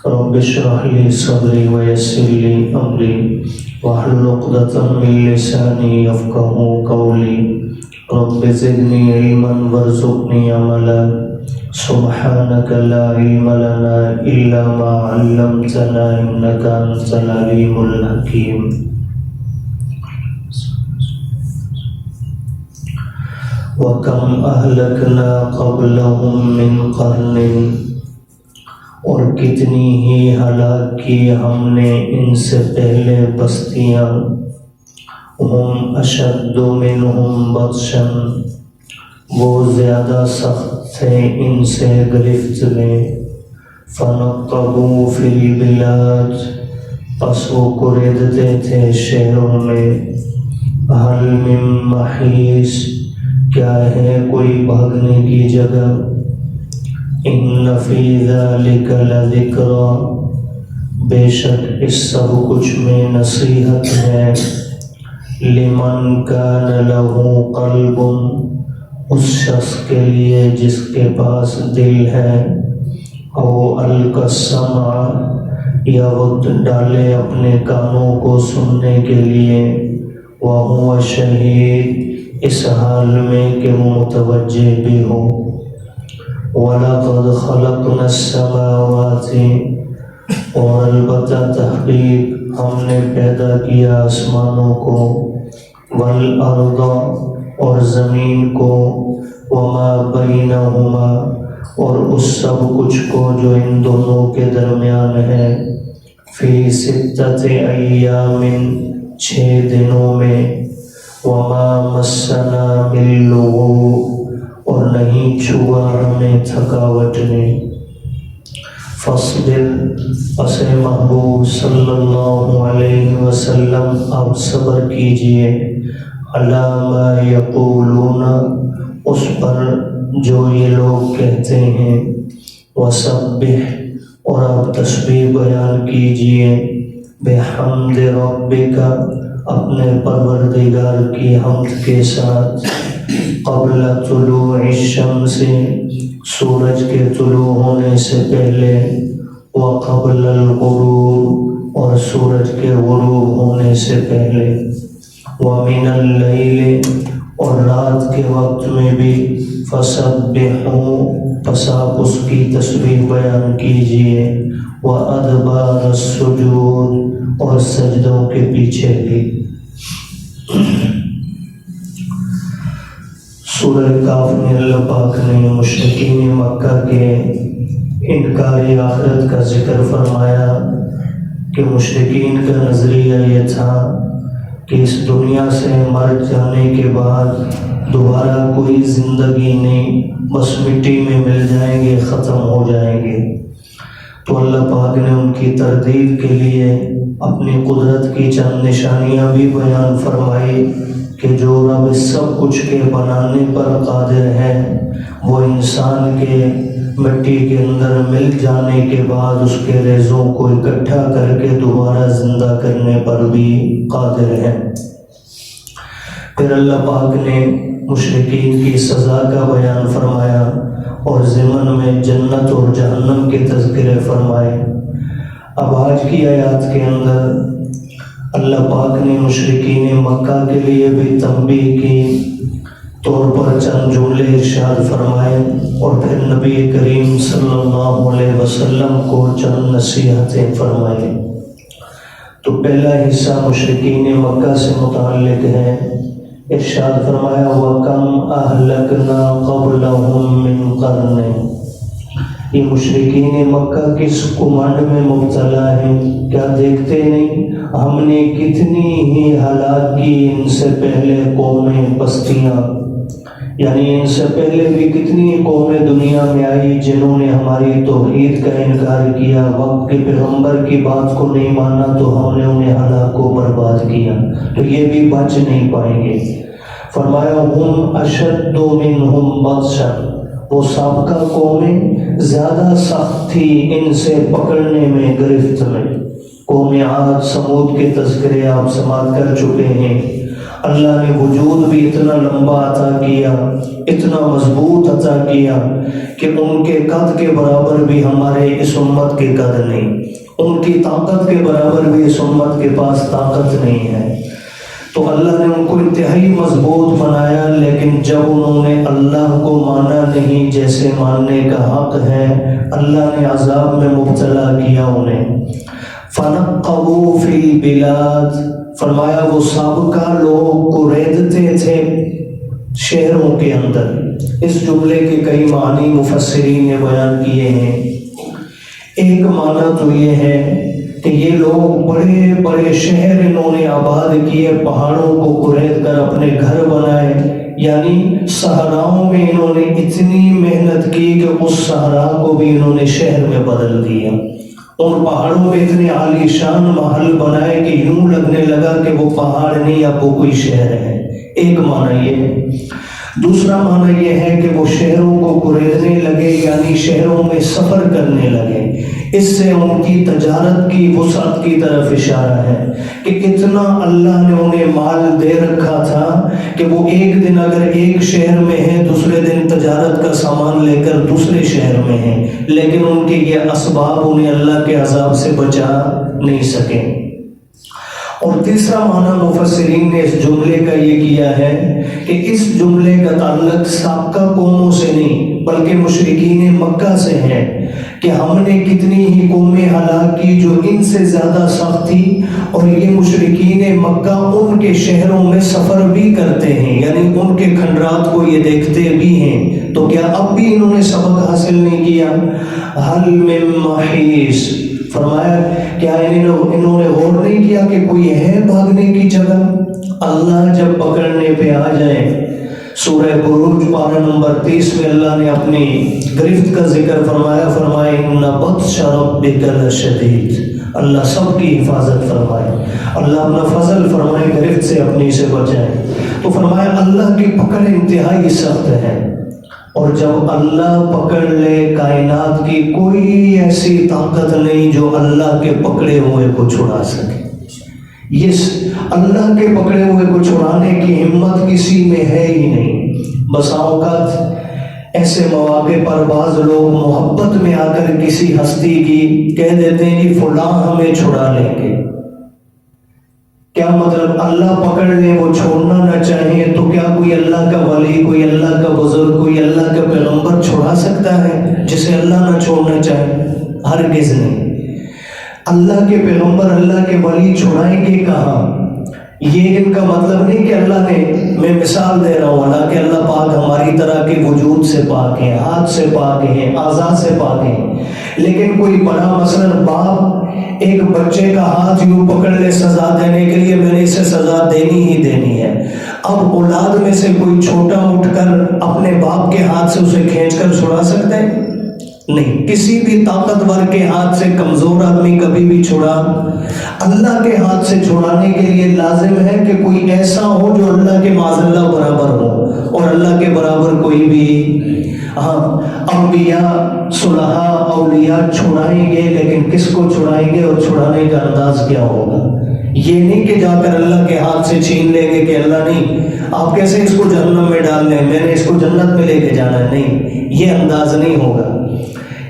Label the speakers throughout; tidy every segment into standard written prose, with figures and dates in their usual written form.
Speaker 1: رب اشرح لي صدري ويسر لي أمري واحلل عقدة من لساني يفقهوا قولي رب زدني علما وارزقني عملا سبحانك لا علم لنا إلا ما علمتنا إنك أنت العليم الحكيم. وَكَمْ أَهْلَكْنَا قَبْلَهُمْ مِنْ قَرْنٍ، اور کتنی ہی ہلاک کی ہم نے ان سے پہلے بستیاں. ہم اشد منہم بطشا، وہ زیادہ سخت تھے ان سے گرفت میں. فنقبوا فی البلاد، پس وہ کریدتے تھے شہروں میں. هل من محیص، کیا ہے کوئی بھاگنے کی جگہ. ان فی ذلک لذکری، بے شک اس سب کچھ میں نصیحت ہے. لمن کان لہ قلب، اس شخص کے لیے جس کے پاس دل ہے. او القی السمع، یا وقت ڈالے اپنے کانوں کو سننے کے لیے. وہو شہید، اس حال میں کہ وہ متوجہ بھی ہو. وَلَقَدْ خَلَقْنَا السَّمَاوَاتِ، اور البتہ تحقیق ہم نے پیدا کیا آسمانوں کو. وَالْأَرْضَ، اور زمین کو. وَمَا بَيْنَهُمَا، اور اس سب کچھ کو جو ان دونوں کے درمیان ہے. فِي سِتَّةِ أَيَّامٍ، 6 دنوں میں. وَمَا مَسَّنَا مِن لُغُوبٍ، اور نہیں چھوا ہمیں تھکاوٹ نے. فَاصْبِرْ، پس محبوب صلی اللہ علیہ وسلم آپ صبر کیجئے. عَلَىٰ مَا يَقُولُونَ، اس پر جو یہ لوگ کہتے ہیں. وَسَبِّحْ، اور آپ تسبیح بیان کیجئے. بِحَمْدِ رَبِّكَ، اپنے پروردگار کی حمد کے ساتھ. قبل طلوع الشمس، سورج کے طلوع ہونے سے پہلے. وقبل الغروب، اور سورج کے غروب ہونے سے پہلے. ومن اللیل، اور رات کے وقت میں بھی. فسبحوا، پس آپ اس کی تسبیح بیان کیجئے. وادبار السجود، اور سجدوں کے پیچھے بھی. سورہ کاف میں اللہ پاک نے مشرکین مکہ کے انکار آخرت کا ذکر فرمایا کہ مشرکین کا نظریہ یہ تھا کہ اس دنیا سے مر جانے کے بعد دوبارہ کوئی زندگی نہیں، بس مٹی میں مل جائیں گے، ختم ہو جائیں گے. تو اللہ پاک نے ان کی تردید کے لیے اپنی قدرت کی چند نشانیاں بھی بیان فرمائی کہ جو رب اس سب کچھ کے بنانے پر قادر ہے، وہ انسان کے مٹی کے اندر مل جانے کے بعد اس کے ریزوں کو اکٹھا کر کے دوبارہ زندہ کرنے پر بھی قادر ہے. پھر اللہ پاک نے مشرکین کی سزا کا بیان فرمایا اور ضمن میں جنت اور جہنم کے تذکرے فرمائے. اب آج کی آیات کے اندر اللہ پاک نے مشرکین مکہ کے لیے بھی تنبیہ کی طور پر چند جملے ارشاد فرمائے اور پھر نبی کریم صلی اللہ علیہ وسلم کو چند نصیحتیں فرمائیں. تو پہلا حصہ مشرکین مکہ سے متعلق ہے. ارشاد فرمایا وَكَمْ أَهْلَكْنَا قَبْلَهُمْ مِنْ قَرْنٍ. یہ مشرکین مکہ کس کمانڈ میں مبتلا ہیں؟ کیا دیکھتے نہیں ہم نے کتنی ہی ہلاک کی ان سے پہلے قومیں بستیاں، یعنی ان سے پہلے بھی کتنی قومیں دنیا میں آئی جنہوں نے ہماری توحید کا انکار کیا، وقت کے پیغمبر کی بات کو نہیں مانا تو ہم نے انہیں ہلاک و برباد کیا، تو یہ بھی بچ نہیں پائیں گے. فرمایا ہم اشد منہم بطشا، وہ سابقہ قومیں زیادہ سخت تھی ان سے پکڑنے میں، گرفت میں. قوم عاد سمود کے تذکرے آپ سماعت کر چکے ہیں. اللہ نے وجود بھی اتنا لمبا عطا کیا، اتنا مضبوط عطا کیا کہ ان کے قد کے برابر بھی ہمارے اس امت کے قد نہیں، ان کی طاقت کے برابر بھی اس امت کے پاس طاقت نہیں ہے۔ تو اللہ نے ان کو انتہائی مضبوط بنایا، لیکن جب انہوں نے اللہ کو مانا نہیں جیسے ماننے کا حق ہے، اللہ نے عذاب میں مبتلا کیا انہیں۔ فَنَقَّبُوا فِي الْبِلَادِ، فرمایا وہ سابقہ لوگ کو ریدتے تھے شہروں کے اندر۔ اس جملے کے کئی معنی مفسرین نے بیان کیے ہیں۔ ایک معنی تو یہ ہے کہ یہ لوگ بڑے بڑے شہر انہوں نے آباد کیے، پہاڑوں کو کرید کر اپنے گھر بنائے، یعنی صحراؤں میں انہوں نے اتنی محنت کی کہ اس صحرا کو بھی انہوں نے شہر میں بدل دیا۔ ان پہاڑوں میں اتنے عالی شان محل بنائے کہ یوں لگنے لگا کہ وہ پہاڑ نہیں، اب وہ کوئی شہر ہے۔ ایک معنی یہ ہے۔ دوسرا معنی یہ ہے کہ وہ شہروں کو کریدنے لگے، یعنی شہروں میں سفر کرنے لگے۔ اس سے ان کی تجارت کی وسعت کی طرف اشارہ ہے کہ اتنا اللہ نے انہیں مال دے رکھا تھا کہ وہ ایک دن اگر ایک شہر میں ہیں، دوسرے دن تجارت کا سامان لے کر دوسرے شہر میں ہیں، لیکن ان کے یہ اسباب انہیں اللہ کے عذاب سے بچا نہیں سکے۔ اور تیسرا معنی مفسرین نے اس جملے کا یہ کیا ہے کہ اس جملے کا تعلق سابقہ قوموں سے نہیں بلکہ مشرکین مکہ سے ہے کہ ہم نے کتنی ہی قومیں ہلاک کی جو ان سے زیادہ سخت تھی، اور یہ مشرکین مکہ ان کے شہروں میں سفر بھی کرتے ہیں، یعنی ان کے کھنڈرات کو یہ دیکھتے بھی ہیں۔ تو کیا اب بھی انہوں نے سبق حاصل نہیں کیا؟ حل من محیص، فرمایا کیا انہوں نے غور نہیں کیا کہ کوئی ہے بھاگنے کی جگہ؟ اللہ جب پکڑنے پہ آ جائے، سورہ بروج پارہ نمبر 30 میں اللہ نے اپنی گرفت کا ذکر فرمایا، ان بطش ربک لشدید، اللہ سب کی حفاظت فرمائے، اللہ اپنا فضل فرمائے، گرفت سے اپنی سے بچائے۔ تو فرمایا اللہ کی پکڑ انتہائی سخت ہے، اور جب اللہ پکڑ لے کائنات کی کوئی ایسی طاقت نہیں جو اللہ کے پکڑے ہوئے کو چھڑا سکے۔ یہ اللہ کے پکڑے ہوئے کو چھڑانے کی ہمت کسی میں ہے ہی نہیں۔ بس اوقات ایسے مواقع پر بعض لوگ محبت میں آ کر کسی ہستی کی کہہ دیتے ہیں کہ فلاں ہمیں چھڑا لیں گے۔ کیا مطلب؟ اللہ پکڑ لیں، وہ چھوڑنا نہ چاہیں، تو کیا کوئی اللہ کا ولی، کوئی اللہ کا بزرگ، کوئی اللہ کا پیغمبر چھڑا سکتا ہے جسے اللہ نہ چھوڑنا چاہے؟ ہرگز نہیں۔ اللہ کے پیغمبر، اللہ کے ولی چھڑائیں گے کہاں؟ یہ ان کا مطلب نہیں کہ اللہ نے، میں مثال دے رہا ہوں، حالانکہ اللہ پاک ہماری طرح کے وجود سے پاک ہے، ہاتھ سے پاک ہے، اعضاء سے پاک ہے، لیکن کوئی بڑا مثلا باپ ایک بچے کا ہاتھ یوں پکڑ لے سزا دینے کے لیے، میں نے اسے سزا دینی ہی دینی ہے۔ اب اولاد میں سے کوئی چھوٹا اٹھ کر اپنے باپ کے ہاتھ سے اسے کھینچ کر چھڑا سکتا ہے؟ نہیں۔ کسی بھی طاقتور کے ہاتھ سے کمزور آدمی کبھی بھی چھڑا، اللہ کے ہاتھ سے چھڑانے کے لیے لازم ہے کہ کوئی ایسا ہو جو اللہ کے معاذ اللہ برابر ہو، اور اللہ کے برابر کوئی بھی، انبیاء، صلحاء، اولیاء چھڑائیں گے، لیکن کس کو چھڑائیں گے اور چھڑانے کا انداز کیا ہوگا؟ یہ نہیں کہ جا کر اللہ کے ہاتھ سے چھین لیں گے کہ اللہ نہیں آپ کیسے اس کو جہنم میں ڈال لیں، میں نے اس کو جنت میں لے کے جانا ہے، نہیں، یہ انداز نہیں ہوگا۔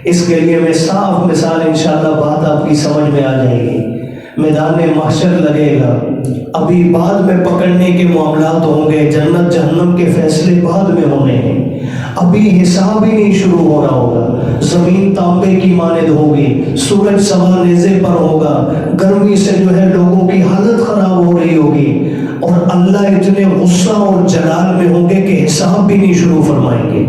Speaker 1: اس کے لیے میں صاف مثال انشاءاللہ بات آپ کی سمجھ میں آ جائے گی۔ میدان محشر لگے گا، ابھی بعد میں پکڑنے کے معاملات ہوں گے، جنت جہنم کے فیصلے بعد میں ہونے ہیں، ابھی حساب ہی نہیں شروع ہو رہا ہوگا۔ زمین تانبے کی مانند ہوگی، سورج سوا نیزے پر ہوگا، گرمی سے جو ہے لوگوں کی حالت خراب ہو رہی ہوگی، اور اللہ اتنے غصہ اور جلال میں ہوں گے کہ حساب بھی نہیں شروع فرمائیں گے۔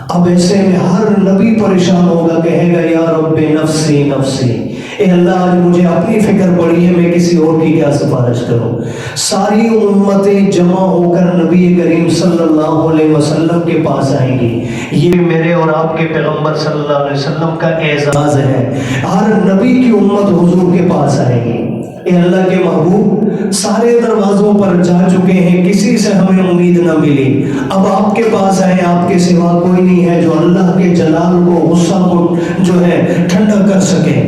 Speaker 1: اب ایسے میں ہر نبی پریشان ہوگا، کہے گا یا رب نفسی نفسی، اے اللہ آج مجھے اپنی فکر پڑی ہے، میں کسی اور کی کیا سفارش کروں۔ ساری امتیں جمع ہو کر نبی کریم صلی اللہ علیہ وسلم کے پاس آئیں گی۔ یہ میرے اور آپ کے پیغمبر صلی اللہ علیہ وسلم کا اعزاز ہے، ہر نبی کی امت حضور کے پاس آئے گی۔ اے اللہ کے محبوب، سارے دروازوں پر جا چکے ہیں، کسی سے ہمیں امید نہ ملی، اب آپ کے پاس آئے، آپ کے سوا کوئی نہیں ہے جو اللہ کے جلال کو، غصہ کو جو ہے ٹھنڈا کر سکے۔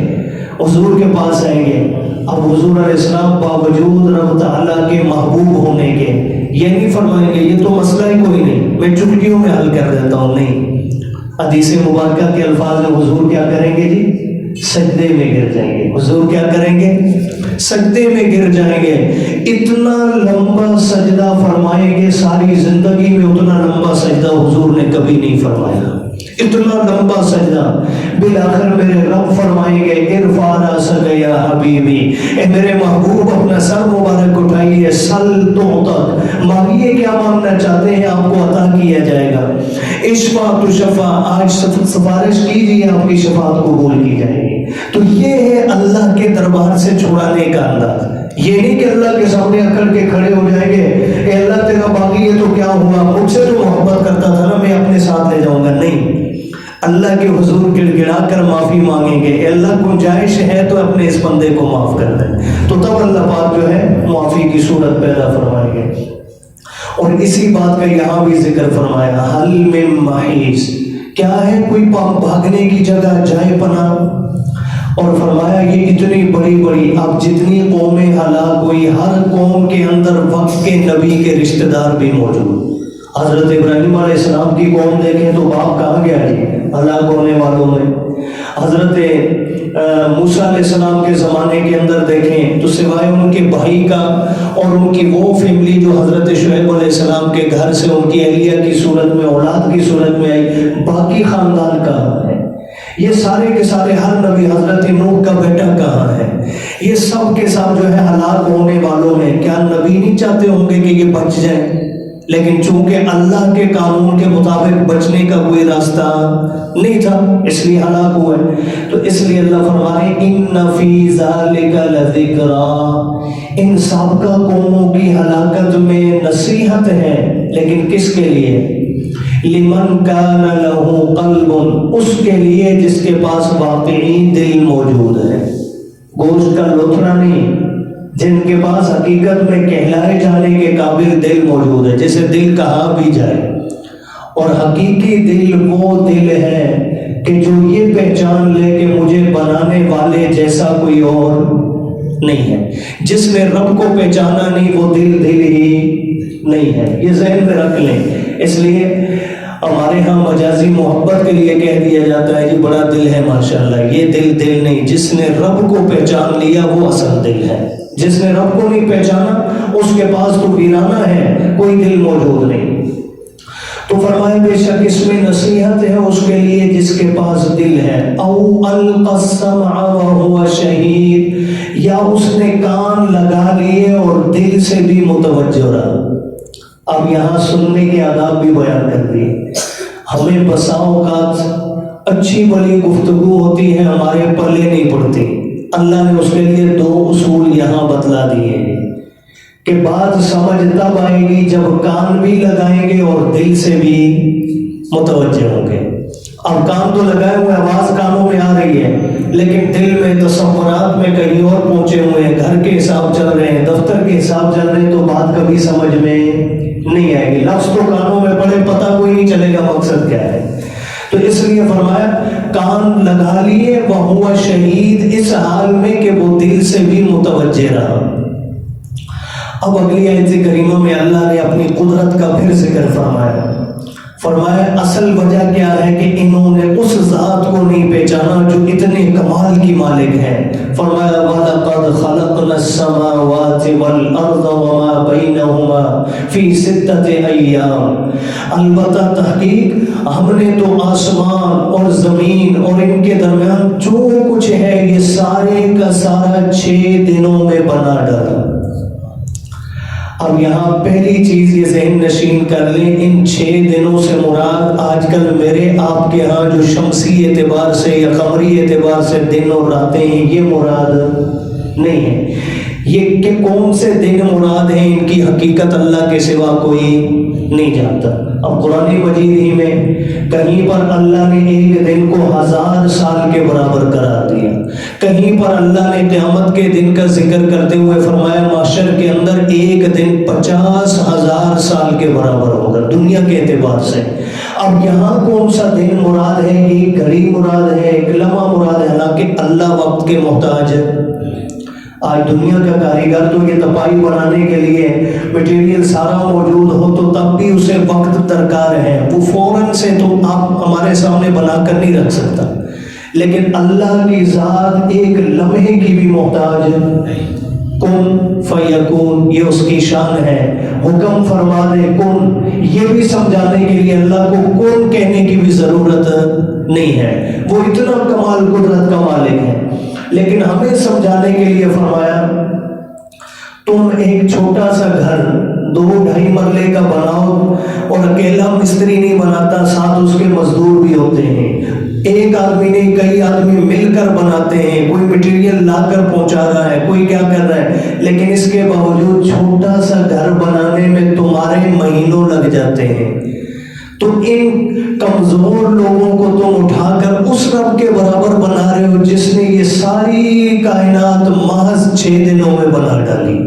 Speaker 1: حضور کے پاس آئیں گے، اب حضور علیہ السلام باوجود رب تعالیٰ کے محبوب ہونے کے یہ نہیں فرمائیں گے یہ تو مسئلہ ہی کوئی نہیں، میں چٹکیوں میں حل کر دیتا ہوں، نہیں، حدیث مبارکہ کے الفاظ میں حضور کیا کریں گے جی؟ سجدے میں گر جائیں گے۔ حضور کیا کریں گے؟ سجدے میں گر جائیں گے۔ اتنا لمبا سجدہ فرمائیں گے، ساری زندگی میں اتنا لمبا سجدہ حضور نے کبھی نہیں فرمایا، اتنا لمبا سجدہ۔ بالآخر میرے رب فرمائیں گے ارفع راسک یا حبیبی، اے میرے محبوب اپنا سر مبارک اٹھائیے، سل تعطا، مانگیے کیا مانگنا چاہتے ہیں آپ کو عطا کیا جائے گا۔ اشفع تشفع، آج سفارش کیجیے آپ کی شفاعت قبول کی جائے گی۔ تو یہ ہے اللہ کے دربار سے چھڑانے کا انداز۔ یہ نہیں کہ اللہ کے سامنے اکڑ کے کھڑے ہو جائیں گے، اے اللہ تیرا باغی ہے تو کیا ہوا، مجھ سے تو محبت کرتا تھا نا، میں اپنے ساتھ لے جاؤں گا، نہیں، اللہ کے حضور گڑ گڑا کر معافی مانگیں گے، اے اللہ گنجائش ہے تو اپنے اس بندے کو معاف کر دیں، تو تب اللہ پاک جو ہے معافی کی صورت پیدا فرمائیں گے۔ اور اسی بات کا یہاں بھی ذکر فرمایا حل من محیص، کیا ہے کوئی بھاگنے کی جگہ، جائے پناہ؟ اور فرمایا یہ اتنی بڑی بڑی، اب جتنی قومیں ہلاک ہوئی ہر قوم کے اندر وقت کے نبی کے رشتہ دار بھی موجود۔ حضرت ابراہیم علیہ السلام کی قوم دیکھیں تو باپ کہاں گیا جی ہلاک ہونے والوں میں۔ حضرت موسیٰ علیہ السلام کے زمانے کے اندر دیکھیں تو سوائے ان کے بھائی کا اور ان کی وہ فیملی جو حضرت شعیب علیہ السلام کے گھر سے ان کی اہلیہ کی صورت میں اولاد کی صورت میں آئی، باقی خاندان کہاں ہے؟ یہ سارے کے سارے ہر نبی، حضرت نوح کا بیٹا کہاں ہے؟ یہ سب کے ساتھ جو ہے ہلاک ہونے والوں میں کیا نبی نہیں چاہتے ہوں گے کہ یہ بچ جائیں؟ لیکن چونکہ اللہ کے قانون کے مطابق بچنے کا کوئی راستہ نہیں تھا، اس لیے ہلاک ہوئے۔ تو اس لیے اللہ فرمائے ان فی ذالک لذکری، ان سابقہ قوموں کی ہلاکت میں نصیحت ہے، لیکن کس کے لیے؟ لمن کان لہ قلب، اس کے لیے جس کے پاس واقعی دل موجود ہے، گوشت کا لوتھڑا نہیں، جن کے پاس حقیقت میں کہلائے جانے کے قابل دل موجود ہے، جسے دل کہا بھی جائے۔ اور حقیقی دل وہ دل ہے کہ جو یہ پہچان لے کہ مجھے بنانے والے جیسا کوئی اور نہیں ہے۔ جس نے رب کو پہچانا نہیں وہ دل دل ہی نہیں ہے، یہ ذہن میں رکھ لیں۔ اس لیے ہمارے ہاں مجازی محبت کے لیے کہہ دیا جاتا ہے جی بڑا دل ہے ماشاءاللہ، یہ دل دل نہیں، جس نے رب کو پہچان لیا وہ اصل دل ہے۔ جس نے رب کو نہیں پہچانا اس کے پاس تو ویرانہ ہے، کوئی دل موجود نہیں۔ تو فرمائے بے شک اس میں نصیحت ہے اس کے لیے جس کے پاس دل ہے۔ او القى السمع وهو شہید، یا اس نے کان لگا لیے اور دل سے بھی متوجہ رہا۔ اب یہاں سننے کے آداب بھی بیان کر دیے۔ ہمیں بسا اوقات اچھی بڑی گفتگو ہوتی ہے، ہمارے پلے نہیں پڑتی، اللہ نے اس کے لیے 2 اصول یہاں بتلا دیے کہ بات سمجھ تب آئے گی جب کان بھی لگائیں گے اور دل سے بھی متوجہ ہوں گے۔ اب کان تو لگائے ہوئے، آواز کانوں میں آ رہی ہے، لیکن دل میں تصورات میں کہیں اور پہنچے ہوئے ہیں، گھر کے حساب چل رہے ہیں، دفتر کے حساب چل رہے ہیں، تو بات کبھی سمجھ میں نہیں آئے گی۔ لفظ تو کانوں میں پڑے، پتہ کوئی نہیں چلے گا مقصد کیا ہے۔ تو اس لیے فرمایا کان لگا لیے وہو شہید، اس حال میں کہ وہ دل سے بھی متوجہ رہا۔ اب اگلی آیت کریمہ میں اللہ نے اپنی قدرت کا پھر ذکر فرمایا۔ فرمایا اصل وجہ کیا ہے کہ انہوں نے اس ذات کو نہیں پہچانا جو اتنے کمال کی مالک ہے۔ فرمایا وَلَقَدْ خَلَقْنَا السَّمَاوَاتِ وَالْأَرْضَ وَمَا بَيْنَهُمَا فِي سِتَّةِ أَيَّامٍ، البتہ تحقیق ہم نے تو آسمان اور زمین اور ان کے درمیان جو کچھ ہے یہ سارے کا سارا 6 دنوں میں بنا ڈالا۔ اب یہاں پہلی چیز یہ ذہن نشین کر لیں، ان 6 دنوں سے مراد آج کل میرے آپ کے ہاں جو شمسی اعتبار سے یا قمری اعتبار سے دن اور راتیں ہیں یہ مراد نہیں ہے۔ یہ کہ کون سے دن مراد ہیں ان کی حقیقت اللہ کے سوا کوئی نہیں جانتا۔ اب قرآن مجید ہی میں کہیں پر اللہ نے ایک دن کو 1000 سال کے برابر قرار دیا، کہیں پر اللہ نے قیامت کے دن کا ذکر کرتے ہوئے فرمایا معاشر کے اندر ایک دن 50,000 سال کے برابر ہوگا دنیا کے اعتبار سے۔ اب یہاں کون سا دن مراد ہے؟ ایک گھڑی مراد ہے، ایک لمحہ مراد ہے؟ حالانکہ اللہ وقت کے محتاج ہے، آج دنیا کا کاریگر تو یہ تپائی بنانے کے لیے مٹیریل سارا موجود ہو تو تب بھی اسے وقت درکار ہے، وہ فوراً سے تو آپ ہمارے سامنے بنا کر نہیں رکھ سکتا، لیکن اللہ کی ذات ایک لمحے کی بھی محتاج نہیں۔ کن فیکون، یہ اس کی شان ہے، حکم فرما دے کن، یہ بھی سمجھانے کے لیے اللہ کو کن کہنے کی بھی ضرورت نہیں ہے، وہ اتنا کمال قدرت کا مالک ہے۔ لیکن ہمیں سمجھانے کے لیے فرمایا تم ایک چھوٹا سا گھر 2-2.5 مرلے کا بناؤ، اور اکیلا مستری نہیں بناتا، ساتھ اس کے مزدور بھی ہوتے ہیں، ایک آدمی نہیں کئی آدمی مل کر بناتے ہیں، کوئی مٹیریل لا کر پہنچا رہا ہے، کوئی کیا کر رہا ہے، لیکن اس کے باوجود چھوٹا سا گھر بنانے میں تمہارے مہینوں لگ جاتے ہیں۔ تم ان کمزور لوگوں کو تم اٹھا کر اس رب کے برابر بنا رہے ہو جس نے یہ ساری کائنات محض 6 دنوں میں بنا ڈالی۔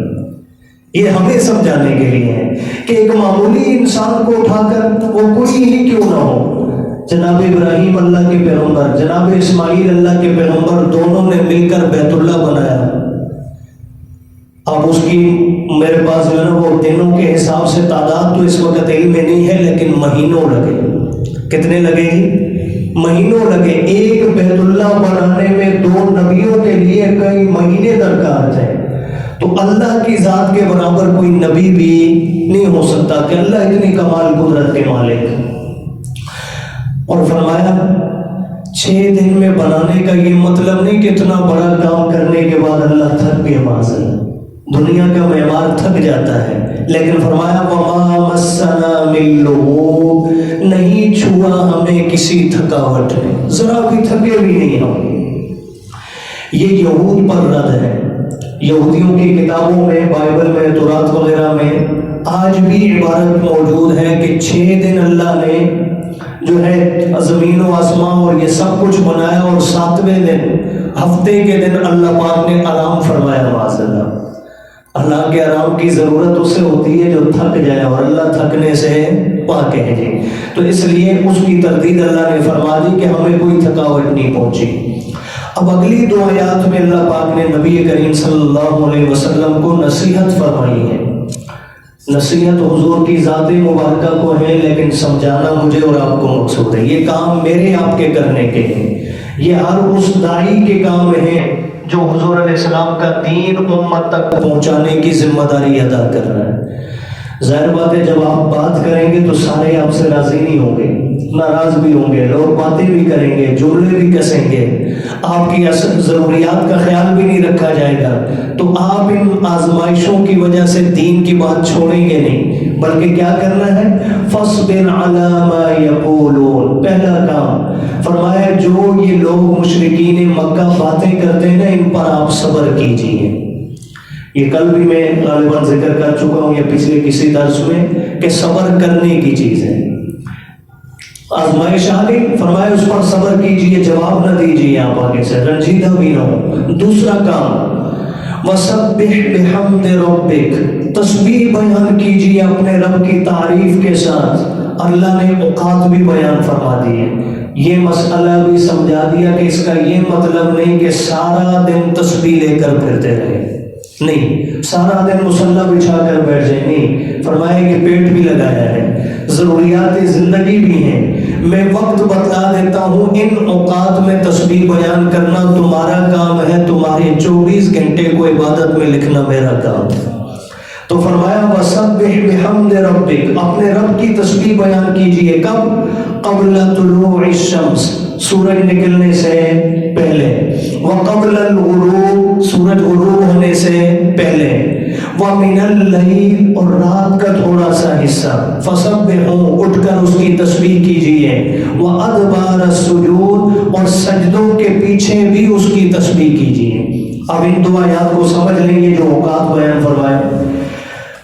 Speaker 1: یہ ہمیں سمجھانے کے لیے ہے کہ ایک معمولی انسان کو اٹھا کر، وہ کوئی ہی کیوں نہ ہو، جناب ابراہیم اللہ کے پیغمبر، جناب اسماعیل اللہ کے پیغمبر، دونوں نے مل کر بیت اللہ بنایا۔ اب اس کی میرے پاس جو ہے نا وہ دنوں کے حساب سے تعداد تو اس وقت علم میں نہیں ہے، لیکن مہینوں لگے۔ کتنے لگے جی؟ مہینوں لگے۔ ایک بیت اللہ بنانے میں 2 نبیوں کے لیے کئی مہینے درکار تھے، تو اللہ کی ذات کے برابر کوئی نبی بھی نہیں ہو سکتا کہ اللہ اتنی کمال قدرت کے مالک۔ اور فرمایا 6 دن میں بنانے کا یہ مطلب نہیں کہ اتنا بڑا کام کرنے کے بعد اللہ تھک گیا، معاذ دنیا کا معمار تھک جاتا ہے، لیکن فرمایا وَمَا مَسَّنَا مِن لُغُوبٍ، نہیں چھوا ہمیں کسی تھکاوٹ نے، ذرا بھی تھکے بھی نہیں ہم۔ یہ یہود پر رد ہے۔ یہودیوں کی کتابوں میں، بائبل میں، تورات وغیرہ میں آج بھی عبارت موجود ہے کہ 6 دن اللہ نے جو ہے زمین و آسمان اور یہ سب کچھ بنایا، اور 7ویں دن ہفتے کے دن اللہ پاک نے آرام فرمایا۔ معاذ اللہ کے آرام کی ضرورت اسے ہوتی ہے جو تھک جائے، اور اللہ تھکنے سے پاک ہے جی، تو اس لیے اس کی تردید اللہ نے فرما دی کہ ہمیں کوئی تھکاوٹ نہیں پہنچی۔ اب اگلی 2 آیات میں اللہ پاک نے نبی کریم صلی اللہ علیہ وسلم کو نصیحت فرمائی ہے۔ نصیحت حضور کی ذات مبارکہ کو ہے، لیکن سمجھانا مجھے اور آپ کو مقصود ہے۔ یہ کام میرے آپ کے کرنے کے ہیں، یہ ہر اس داعی کے کام ہے جو حضور علیہ السلام کا دین امت تک پہنچانے کی ذمہ داری ادا کر رہا ہے۔ ظاہر بات ہے جب آپ بات کریں گے تو سارے آپ سے راضی نہیں ہوں گے، ناراض بھی ہوں گے، لوگ باتیں بھی کریں گے، جملے بھی کسیں گے، آپ کی ضروریات کا خیال بھی نہیں رکھا جائے گا، تو آپ ان آزمائشوں کی وجہ سے دین کی بات چھوڑیں گے نہیں، بلکہ کیا کرنا ہے؟ فَاصْبِرْ عَلَىٰ مَا يَقُولُونَ، پہلا کام فرمایا جو یہ لوگ مشرکین مکہ باتیں کرتے ہیں نا، ان پر آپ صبر کیجیے۔ یہ کل بھی میں غالباً ذکر کر چکا ہوں یا پچھلے کسی درس میں کہ صبر کرنے کی چیز ہے۔ آزمائش آ گئی، فرمایا اس پر صبر کیجئے، جواب نہ دیجئے، آپ آگے سے رنجیدہ بھی نہ ہو۔ دوسرا کام وَسَبِّحْ بِحَمْدِ رَبِّكَ، تسبیح بیان کیجئے اپنے رب کی تعریف کے ساتھ۔ اللہ نے اوقات بھی بیان فرما دیے، یہ مسئلہ بھی سمجھا دیا کہ اس کا یہ مطلب نہیں کہ سارا دن تسبیح لے کر پھرتے رہے، نہیں، سارا دن مصلی بچھا کر بیٹھ جائیں، نہیں، فرمایا کہ پیٹ بھی لگایا ہے، ضروریات زندگی بھی ہیں، میں وقت بتلا دیتا ہوں، ان اوقات میں تسبیح بیان کرنا تمہارا کام ہے، تمہارے 24 گھنٹے کو عبادت میں لکھنا میرا کام ہے۔ تو فرمایا وَسَبِّحْ بِحَمْدِ رَبِّكَ، اپنے رب کی تسبیح بیان کیجئے، کب؟ قبل طلوع الشمس، سورج نکلنے سے پہلے، وقبل الغروب، سورج غروب ہونے سے پہلے، ومن اللیل، اور رات کا تھوڑا سا حصہ، فسبحوا، اٹھ کر اس کی تسبیح کیجئے، وادبار السجود، اور سجدوں کے پیچھے بھی اس کی تسبیح کیجئے۔ اب ان 2 آیات کو سمجھ لیں گے جو اوقات بیان فرمائے۔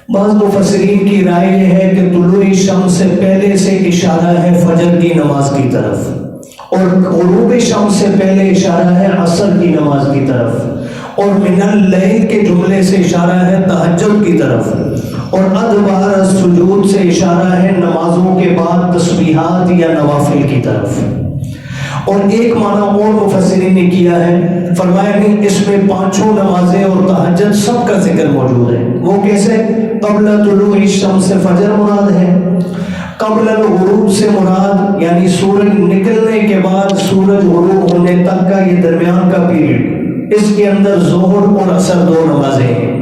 Speaker 1: بعض مفسرین کی رائے یہ ہے کہ طلوع شمس سے پہلے سے اشارہ ہے فجر کی نماز کی طرف، اور غروب شمس سے پہلے اشارہ ہے عصر کی نماز کی طرف، اور من اللیل کے جملے سے اشارہ ہے تہجد کی طرف، اور ادبار السجود سے اشارہ ہے نمازوں کے بعد تسبیحات یا نوافل کی طرف۔
Speaker 2: اور ایک معنی اور مفسرین نے کیا ہے، فرمایا نہیں اس میں پانچوں نمازیں اور تہجد سب کا ذکر موجود ہے۔ وہ کیسے؟ قبل طلوع الشمس فجر مراد ہے، قبل الغروب سے مراد یعنی سورج نکلنے کے بعد سورج غروب ہونے تک کا یہ درمیان کا پیریڈ، اس کے اندر ظہر اور عصر دو نمازیں ہیں،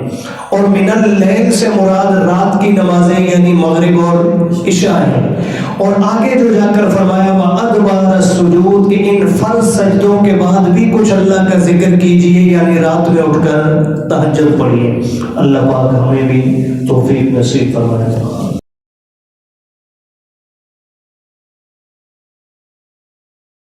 Speaker 2: اور من اللیل سے مراد رات کی نمازیں یعنی مغرب اور عشاء ہیں۔ اور آگے جو جا کر فرمایا وَأَدْبَارَ السُّجُودِ کہ ان فرض سجدوں کے بعد بھی کچھ اللہ کا ذکر کیجئے، یعنی رات میں اٹھ کر تہجد پڑھیے۔ اللہ پاک ہمیں بھی توفیق نصیب فرمائے۔